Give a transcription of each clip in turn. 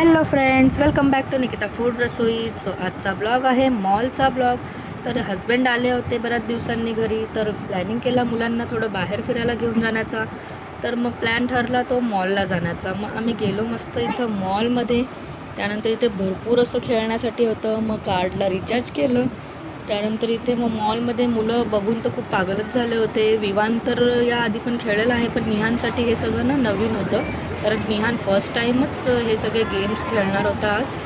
Hello friends, welcome back to Nikita food Rasoi. So आजचा blog आहे मॉलचा ब्लॉग. तर हस्बंड आले होते बऱ्याच दिवसांनी घरी, तर प्लॅनिंग केला मुलांना थोडं बाहेर फिरायला घेऊन जाण्याचा. तर मग प्लॅन ठरला तो मॉलला जाण्याचा. मग आम्ही गेलो मस्त इथं मॉलमध्ये. त्यानंतर इथे भरपूर असं खेळण्यासाठी होतं. मग कार्डला रिचार्ज केलं. त्यानंतर इथे मग मॉलमध्ये मुलं बघून तर खूप पागलच झाले होते. विवान तर या आधी पण खेळलेलं आहे, पण निहानसाठी हे सगळं ना नवीन होतं, कारण निहान फर्स्ट टाईमच हे सगळे गेम्स खेळणार होता आज.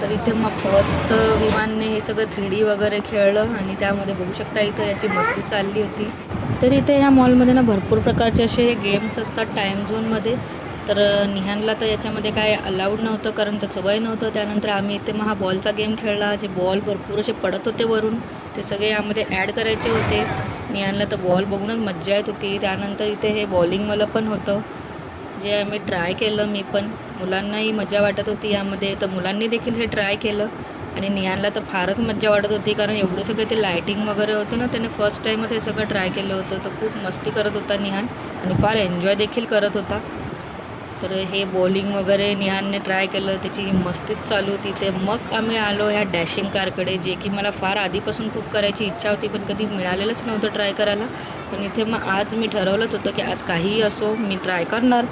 तर इथे मग फर्स्ट विमानने हे सगळं 3D वगैरे खेळलं आणि त्यामध्ये बघू शकता इथं याची मस्ती चालली होती. तर इथे ह्या मॉलमध्ये ना भरपूर प्रकारचे असे गेम्स असतात टाईम झोनमध्ये. तर निहानला तर याच्यामध्ये काय अलाउड नव्हतं, कारण त्याचं वय नव्हतं. त्यानंतर आम्ही इथे मग हा बॉलचा गेम खेळला. जे बॉल भरपूर असे पडत होते वरून, ते सगळे यामध्ये ॲड करायचे होते. निहानला तर बॉल बघूनच मज्जा येत होती. त्यानंतर इथे हे बॉलिंगवालं पण होतं, जे आम्ही ट्राय केलं. मी पण, मुलांनाही मजा वाटत होती यामध्ये, तर मुलांनी देखील हे ट्राय केलं. आणि निहानला तर फारच मज्जा वाटत होती, कारण एवढं सगळं ते लायटिंग वगैरे होतं ना, त्याने फर्स्ट टाईमच हे सगळं ट्राय केलं होतं. तर खूप मस्ती करत होता निहान आणि फार एन्जॉय देखील करत होता. तर हे बॉलिंग वगैरे निहानने ट्राय केलं, त्याची मस्तीच चालू होती. ते मग आम्ही आलो ह्या डॅशिंग कारकडे, जे की मला फार आधीपासून खूप करायची इच्छा होती, पण कधी मिळालेलंच नव्हतं ट्राय करायला. पण इथे मग आज मी ठरवलंच होतं की आज काहीही असो मी ट्राय करणार.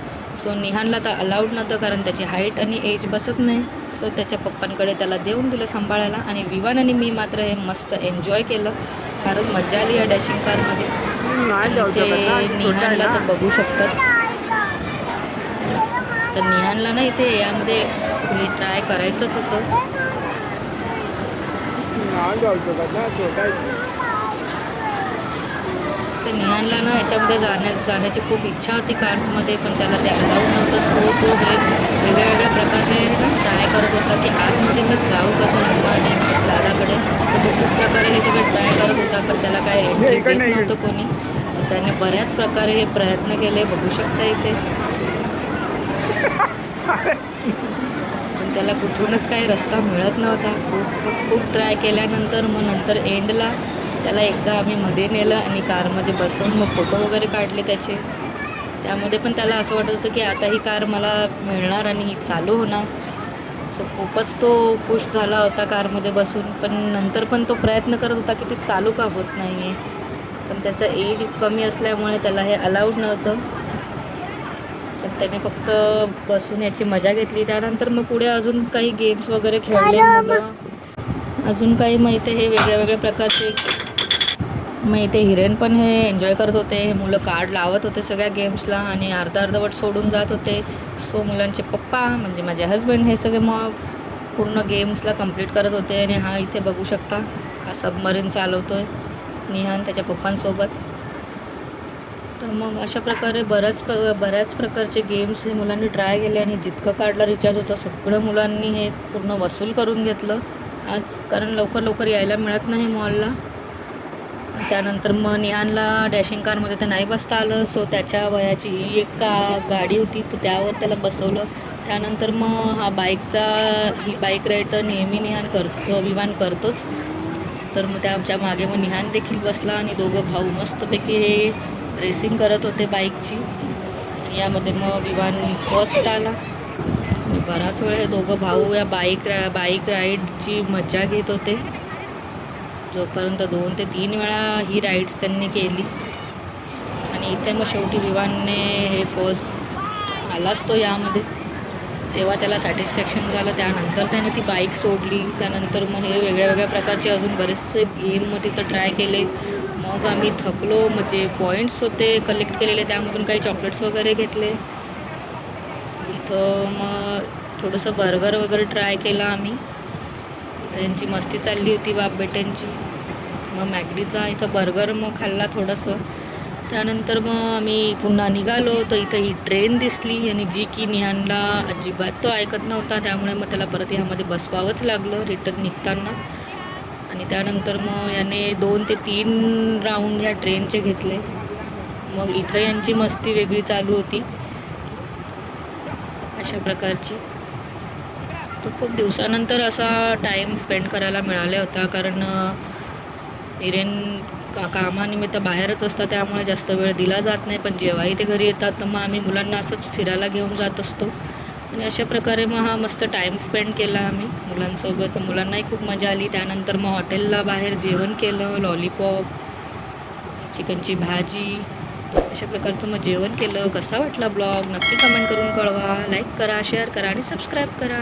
सो निहानला तर अलाउड नव्हतं, कारण त्याची हाईट आणि एज बसत नाही. सो त्याच्या पप्पांकडे त्याला देऊन दिलं सांभाळायला, आणि विवान आणि मी मात्र हे मस्त एन्जॉय केलं. फारच मजा आली या डॅशिंग कारमध्ये. इथे निहानला तर बघू शकतात. तर निहानला ना इथे यामध्ये हे ट्राय करायचंच होतं. तर निहानला ना याच्यामध्ये जाण्याची खूप इच्छा होती कार्समध्ये, पण त्याला ते अलाउड नव्हतं. सो तो हे वेगळ्या वेगळ्या प्रकारचे ट्राय करत होता की आतमध्ये मी जाऊ कसं मम्मा आणि दादाकडे. तर तो खूप प्रकारे हे सगळं ट्राय करत होता, पण त्याला काय एंट्री देत नव्हतं कोणी. तर त्याने बऱ्याच प्रकारे हे प्रयत्न केले, बघू शकता इथे. पण त्याला कुठूनच काही रस्ता मिळत नव्हता. खूप ट्राय केल्यानंतर मग नंतर एंडला त्याला एकदा आम्ही मध्ये नेलं आणि कारमध्ये बसवून मग फोटो वगैरे काढले त्याचे. त्यामध्ये पण त्याला असं वाटत होतं की आता ही कार मला मिळणार आणि ही चालू होणार. सो खूपच तो खुश झाला होता कारमध्ये बसून. पण नंतर पण तो प्रयत्न करत होता की ती चालू का होत नाही आहे, पण त्याचं एज कमी असल्यामुळे त्याला हे अलाउड नव्हतं. पण त्याने फक्त बसून याची मजा घेतली. त्यानंतर मग पुढे अजून काही गेम्स वगैरे खेळले मुलं, अजून काही. मग इथे हे वेगळ्या वेगळ्या प्रकारचे, मग इथे हिरेन पण हे एन्जॉय करत होते. हे मुलं कार्ड लावत होते सगळ्या गेम्सला आणि अर्धवट सोडून जात होते. सो मुलांचे पप्पा म्हणजे माझे हस्बंड हे सगळे मग पूर्ण गेम्सला कंप्लीट करत होते. आणि हा इथे बघू शकता, हा सबमरीन चालवतो आहे निहान त्याच्या पप्पांसोबत. तर मग अशा प्रकारे बऱ्याच प्रकारचे गेम्स हे मुलांनी ट्राय केले, आणि जितकं कार्डला रिचार्ज होतं सगळं मुलांनी हे पूर्ण वसूल करून घेतलं आज, कारण लवकर यायला मिळत नाही मॉलला. त्यानंतर मग निहानला डॅशिंग कारमध्ये तर नाही बसता आलं. सो त्याच्या वयाची ही एक गाडी होती, तर त्यावर त्याला बसवलं. त्यानंतर मग ही बाईक राईड तर नेहमी विमान करतोच. तर मग आमच्या मागे मग निहान देखील बसला, आणि दोघं भाऊ मस्तपैकी हे रेसिंग करत होते बाईकची. आणि यामध्ये मग विमान फर्स्ट आला. बराच वेळ हे दोघं भाऊ या बाईक राईडची मजा घेत होते, जोपर्यंत 2 ते 3 वेळा ही राईड्स त्यांनी केली. आणि इथे मग शेवटी विवानने हे फर्स्ट आलाच तो यामध्ये, तेव्हा त्याला सॅटिस्फॅक्शन झालं. त्यानंतर त्याने ती बाईक सोडली. त्यानंतर मग हे वेगळ्या प्रकारचे अजून बरेचसे गेम मग तिथं ट्राय केले. मग आम्ही थकलो, म्हणजे पॉईंट्स होते कलेक्ट केलेले, त्यामधून काही चॉकलेट्स वगैरे घेतले. इथं मग थोडंसं बर्गर वगैरे ट्राय केला आम्ही. इथं यांची मस्ती चालली होती बाप बेट्यांची. मग मॅकडीचा इथं बर्गर मग खाल्ला थोडंसं. त्यानंतर मग आम्ही पुन्हा निघालो, तर इथं ही ट्रेन दिसली, आणि जी की निहानला अजिबात तो ऐकत नव्हता. त्यामुळे मग त्याला परत ह्यामध्ये बसवावंच लागलं रिटर्न निघताना. आणि त्यानंतर मग याने 2 ते 3 राऊंड ह्या ट्रेनचे घेतले. मग इथं यांची मस्ती वेगळी चालू होती अशा प्रकारची. तर खूप दिवसानंतर असा टाईम स्पेंड करायला मिळाला होता, कारण हिरेन कामानिमित्त बाहेरच असतात, त्यामुळे जास्त वेळ दिला जात नाही. पण जेव्हाही ते घरी येतात तर मग आम्ही मुलांना असंच फिरायला घेऊन जात असतो. आणि अशा प्रकारे मग हा मस्त टाईम स्पेंड केला आम्ही मुलांसोबत. मुलांनाही खूप मजा आली. त्यानंतर मग हॉटेलला बाहेर जेवण केलं, लॉलीपॉप, चिकनची भाजी, अशा प्रकारचं मग जेवण केलं. कसा वाटला ब्लॉग नक्की कमेंट करून कळवा. लाईक करा, शेअर करा आणि सबस्क्राईब करा.